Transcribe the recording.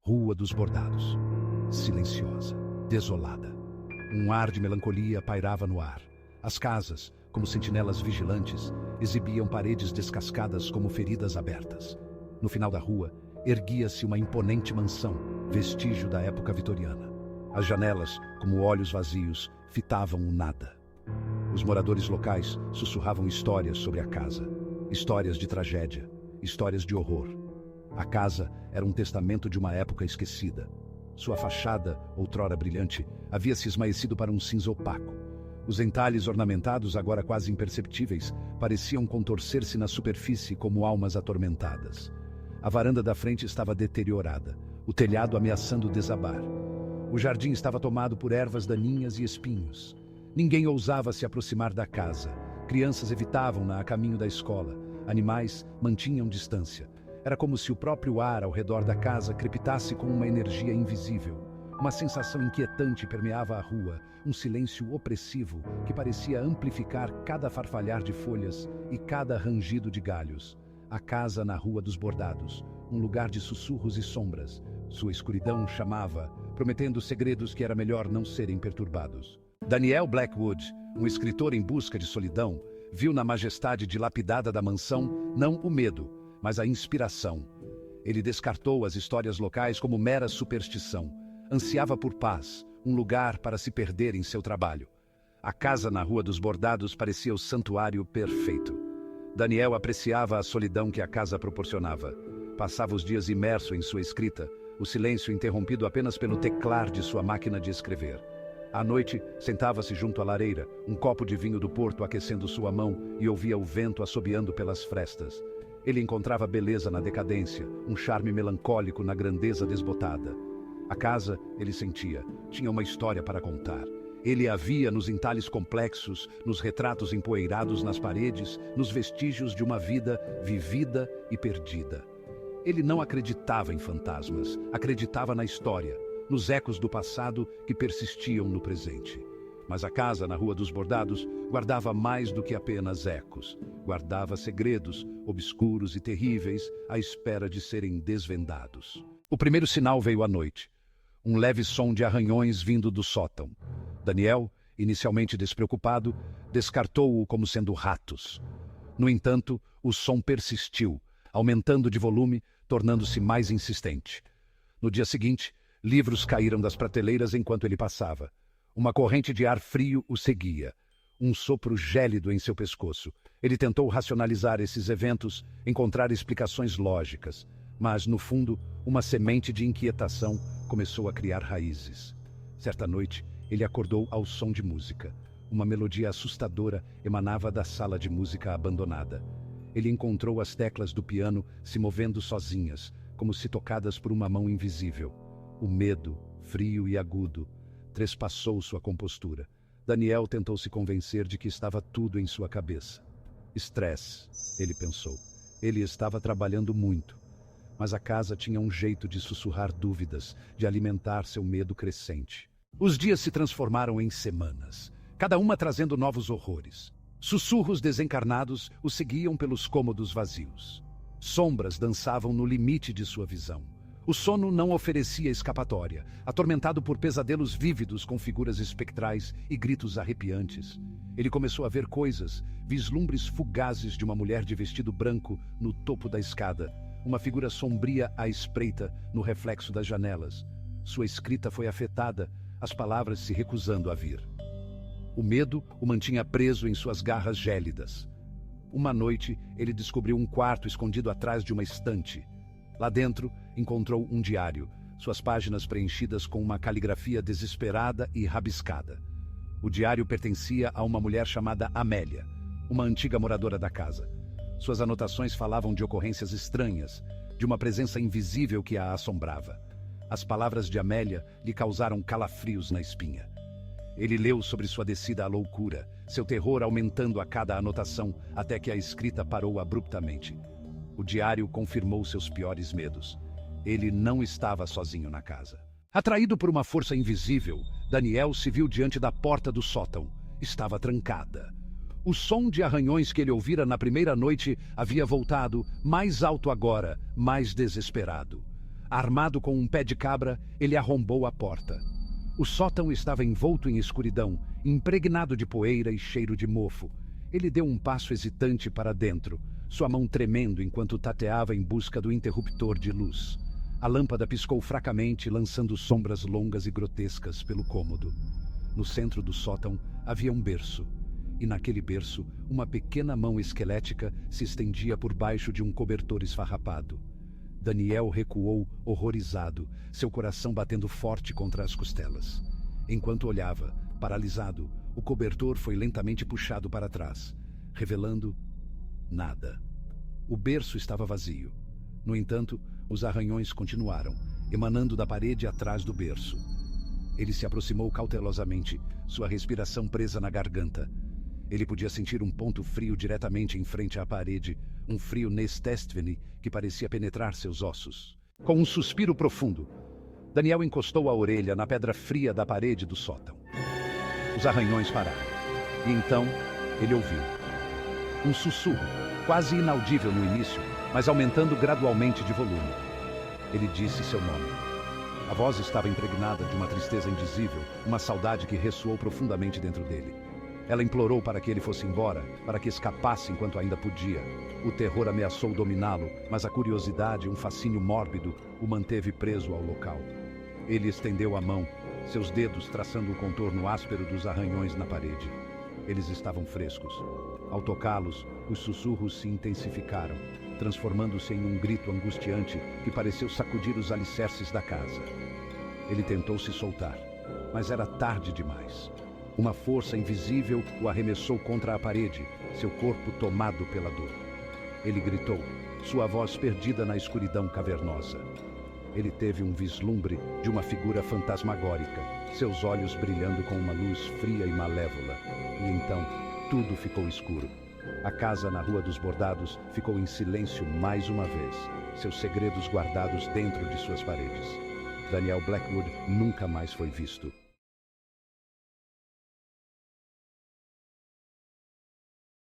Rua dos Bordados. Silenciosa, desolada. Um ar de melancolia pairava no ar. As casas, como sentinelas vigilantes, exibiam paredes descascadas como feridas abertas. No final da rua, erguia-se uma imponente mansão, vestígio da época vitoriana. As janelas, como olhos vazios, fitavam o nada. Os moradores locais sussurravam histórias sobre a casa. Histórias de tragédia, histórias de horror. A casa era um testamento de uma época esquecida. Sua fachada, outrora brilhante, havia se esmaecido para um cinza opaco. Os entalhes ornamentados, agora quase imperceptíveis, pareciam contorcer-se na superfície como almas atormentadas. A varanda da frente estava deteriorada, o telhado ameaçando desabar. O jardim estava tomado por ervas daninhas e espinhos. Ninguém ousava se aproximar da casa. Crianças evitavam-na a caminho da escola. Animais mantinham distância. Era como se o próprio ar ao redor da casa crepitasse com uma energia invisível. Uma sensação inquietante permeava a rua, um silêncio opressivo que parecia amplificar cada farfalhar de folhas e cada rangido de galhos. A casa na Rua dos Bordados, um lugar de sussurros e sombras. Sua escuridão chamava, prometendo segredos que era melhor não serem perturbados. Daniel Blackwood, um escritor em busca de solidão, viu na majestade dilapidada da mansão não o medo, mas a inspiração. Ele descartou as histórias locais como mera superstição. Ansiava por paz, um lugar para se perder em seu trabalho. A casa na Rua dos Bordados parecia o santuário perfeito. Daniel apreciava a solidão que a casa proporcionava. Passava os dias imerso em sua escrita, o silêncio interrompido apenas pelo teclar de sua máquina de escrever. À noite, sentava-se junto à lareira, um copo de vinho do Porto aquecendo sua mão e ouvia o vento assobiando pelas frestas. Ele encontrava beleza na decadência, um charme melancólico na grandeza desbotada. A casa, ele sentia, tinha uma história para contar. Ele a via nos entalhes complexos, nos retratos empoeirados nas paredes, nos vestígios de uma vida vivida e perdida. Ele não acreditava em fantasmas, acreditava na história, nos ecos do passado que persistiam no presente. Mas a casa na Rua dos Bordados guardava mais do que apenas ecos. Guardava segredos, obscuros e terríveis, à espera de serem desvendados. O primeiro sinal veio à noite. Um leve som de arranhões vindo do sótão. Daniel, inicialmente despreocupado, descartou-o como sendo ratos. No entanto, o som persistiu, aumentando de volume, tornando-se mais insistente. No dia seguinte, livros caíram das prateleiras enquanto ele passava. Uma corrente de ar frio o seguia. Um sopro gélido em seu pescoço. Ele tentou racionalizar esses eventos, encontrar explicações lógicas. Mas, no fundo, uma semente de inquietação começou a criar raízes. Certa noite, ele acordou ao som de música. Uma melodia assustadora emanava da sala de música abandonada. Ele encontrou as teclas do piano se movendo sozinhas, como se tocadas por uma mão invisível. O medo, frio e agudo, trespassou sua compostura. Daniel tentou se convencer de que estava tudo em sua cabeça. Estresse, ele pensou. Ele estava trabalhando muito. Mas a casa tinha um jeito de sussurrar dúvidas, de alimentar seu medo crescente. Os dias se transformaram em semanas, cada uma trazendo novos horrores. Sussurros desencarnados o seguiam pelos cômodos vazios. Sombras dançavam no limite de sua visão. O sono não oferecia escapatória, atormentado por pesadelos vívidos com figuras espectrais e gritos arrepiantes. Ele começou a ver coisas, vislumbres fugazes de uma mulher de vestido branco no topo da escada, uma figura sombria à espreita no reflexo das janelas. Sua escrita foi afetada, as palavras se recusando a vir. O medo o mantinha preso em suas garras gélidas. Uma noite, ele descobriu um quarto escondido atrás de uma estante. Lá dentro, encontrou um diário, suas páginas preenchidas com uma caligrafia desesperada e rabiscada. O diário pertencia a uma mulher chamada Amélia, uma antiga moradora da casa. Suas anotações falavam de ocorrências estranhas, de uma presença invisível que a assombrava. As palavras de Amélia lhe causaram calafrios na espinha. Ele leu sobre sua descida à loucura, seu terror aumentando a cada anotação, até que a escrita parou abruptamente. O diário confirmou seus piores medos. Ele não estava sozinho na casa. Atraído por uma força invisível, Daniel se viu diante da porta do sótão. Estava trancada. O som de arranhões que ele ouvira na primeira noite havia voltado, mais alto agora, mais desesperado. Armado com um pé de cabra, ele arrombou a porta. O sótão estava envolto em escuridão, impregnado de poeira e cheiro de mofo. Ele deu um passo hesitante para dentro, sua mão tremendo enquanto tateava em busca do interruptor de luz. A lâmpada piscou fracamente, lançando sombras longas e grotescas pelo cômodo. No centro do sótão havia um berço, e naquele berço uma pequena mão esquelética se estendia por baixo de um cobertor esfarrapado. Daniel recuou, horrorizado, seu coração batendo forte contra as costelas. Enquanto olhava, paralisado, o cobertor foi lentamente puxado para trás, revelando nada. O berço estava vazio. No entanto, os arranhões continuaram, emanando da parede atrás do berço. Ele se aproximou cautelosamente, sua respiração presa na garganta. Ele podia sentir um ponto frio diretamente em frente à parede, um frio nestéstevene que parecia penetrar seus ossos. Com um suspiro profundo, Daniel encostou a orelha na pedra fria da parede do sótão. Os arranhões pararam. E então, ele ouviu um sussurro, quase inaudível no início, mas aumentando gradualmente de volume. Ele disse seu nome. A voz estava impregnada de uma tristeza indizível, uma saudade que ressoou profundamente dentro dele. Ela implorou para que ele fosse embora, para que escapasse enquanto ainda podia. O terror ameaçou dominá-lo, mas a curiosidade, um fascínio mórbido, o manteve preso ao local. Ele estendeu a mão, seus dedos traçando o contorno áspero dos arranhões na parede. Eles estavam frescos. Ao tocá-los, os sussurros se intensificaram, transformando-se em um grito angustiante que pareceu sacudir os alicerces da casa. Ele tentou se soltar, mas era tarde demais. Uma força invisível o arremessou contra a parede, seu corpo tomado pela dor. Ele gritou, sua voz perdida na escuridão cavernosa. Ele teve um vislumbre de uma figura fantasmagórica, seus olhos brilhando com uma luz fria e malévola. E então, tudo ficou escuro. A casa na Rua dos Bordados ficou em silêncio mais uma vez, seus segredos guardados dentro de suas paredes. Daniel Blackwood nunca mais foi visto.